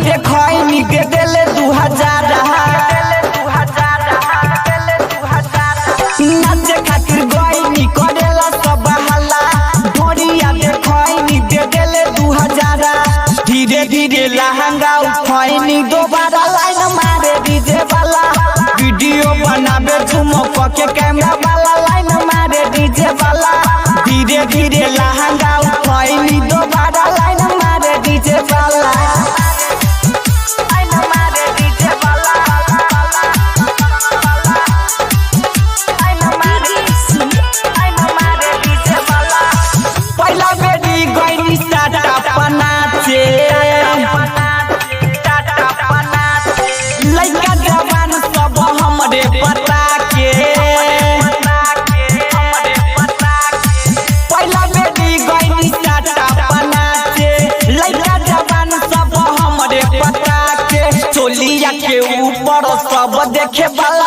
देखनी दे देले 2000 नाचे खातिर गईनी करेला सब हल्ला ढोरिया देखनी दे देले 2000 धीरे धीरे लहंगा उठैनी दोबारा लाइन मारे डीजे वाला वीडियो बनाबे झुमक के कैमरा वाला लाइन मारे डीजे वाला धीरे धीरे लहंगा उठैनी दोबारा लाइन मारे डीजे वाला लइका जवान सब हमरे पता के पहला बेटी गईनी टाटा बनाचे लइका जवान सब हमरे पता के चोलिया के ऊपर सब देखे वाला